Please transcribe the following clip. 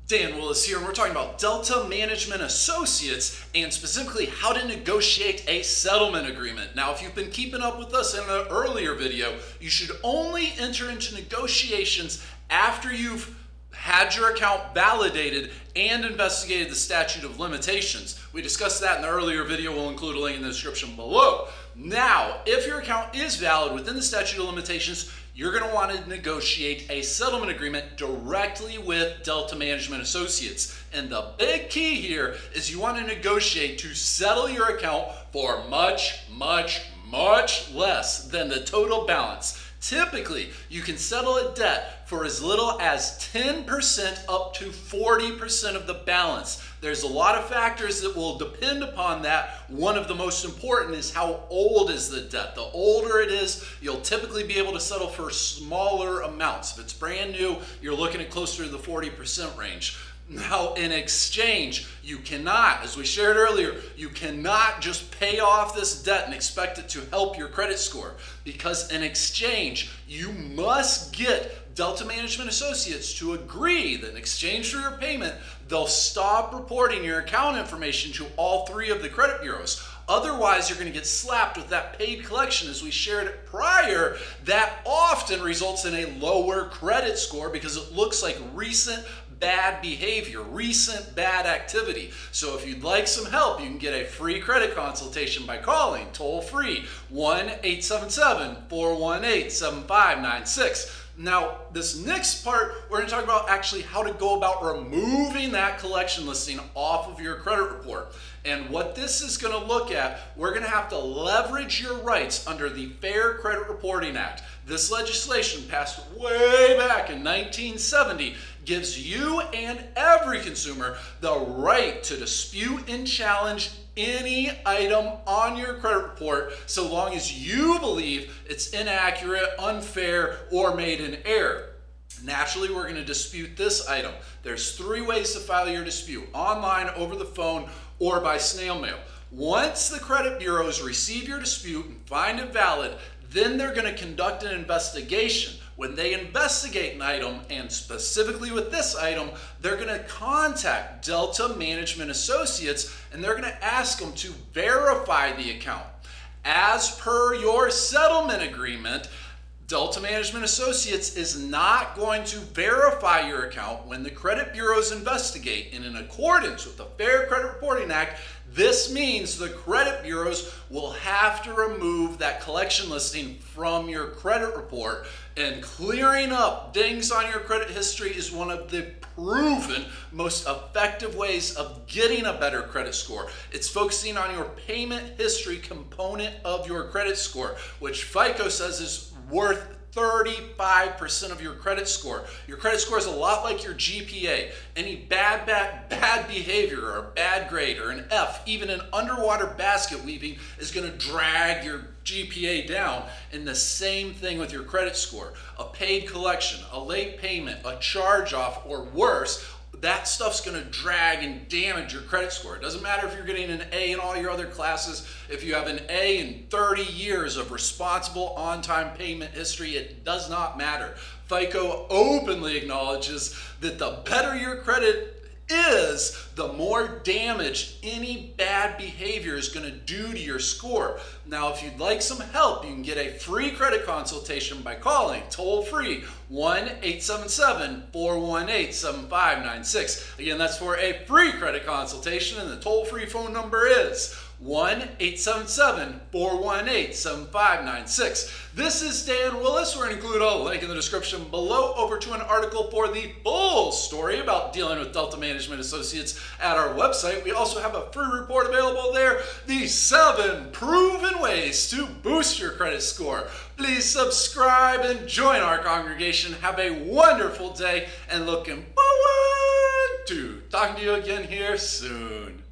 Dan Willis here, and we're talking about Delta Management Associates and specifically how to negotiate a settlement agreement. Now, if you've been keeping up with us in an earlier video, you should only enter into negotiations after you've had your account validated and investigated the statute of limitations. We discussed that in the earlier video. We'll include a link in the description below. Now, if your account is valid within the statute of limitations, you're going to want to negotiate a settlement agreement directly with Delta Management Associates. And the big key here is you want to negotiate to settle your account for much less than the total balance. Typically, you can settle a debt for as little as 10% up to 40% of the balance. There's a lot of factors that will depend upon that. One of the most important is how old is the debt. The older it is, you'll typically be able to settle for smaller amounts. If it's brand new, you're looking at closer to the 40% range. Now, in exchange, you cannot, as we shared earlier, you cannot just pay off this debt and expect it to help your credit score, because in exchange, you must get Delta Management Associates to agree that in exchange for your payment, they'll stop reporting your account information to all three of the credit bureaus. Otherwise, you're going to get slapped with that paid collection, as we shared prior. That often results in a lower credit score because it looks like recent bad behavior, recent bad activity. So if you'd like some help, you can get a free credit consultation by calling toll-free 1-877-418-7596. Now, this next part, we're going to talk about actually how to go about removing that collection listing off of your credit report. And what this is going to look at, we're going to have to leverage your rights under the Fair Credit Reporting Act. This legislation, passed way back in 1970, gives you and every consumer the right to dispute and challenge any item on your credit report so long as you believe it's inaccurate, unfair, or made in error. Naturally, we're going to dispute this item. There's three ways to file your dispute: online, over the phone, or by snail mail. Once the credit bureaus receive your dispute and find it valid, then they're going to conduct an investigation. When they investigate an item, and specifically with this item, they're going to contact Delta Management Associates and they're going to ask them to verify the account. As per your settlement agreement, Delta Management Associates is not going to verify your account when the credit bureaus investigate. And in accordance with the Fair Credit Reporting Act, this means the credit bureaus will have to remove that collection listing from your credit report. And clearing up dings on your credit history is one of the proven most effective ways of getting a better credit score. It's focusing on your payment history component of your credit score, which FICO says is worth 35% of your credit score. Your credit score is a lot like your GPA. Any bad behavior or a bad grade or an F, even an underwater basket weaving, is going to drag your GPA down. And the same thing with your credit score. A paid collection, a late payment, a charge off, or worse, that stuff's going to drag and damage your credit score. It doesn't matter if you're getting an A in all your other classes. If you have an A in 30 years of responsible on-time payment history, it does not matter. FICO openly acknowledges that the better your credit is, the more damage any bad behavior is going to do to your score. Now, if you'd like some help, you can get a free credit consultation by calling toll-free 1-877-418-7596. Again, that's for a free credit consultation, and the toll-free phone number is 1-877-418-7596. This is Dan Willis. We're going to include a link in the description below over to an article for the full story about dealing with Delta Management Associates at our website. We also have a free report available there, the 7 proven ways to boost your credit score. Please subscribe and join our congregation. Have a wonderful day, and looking forward to talking to you again here soon.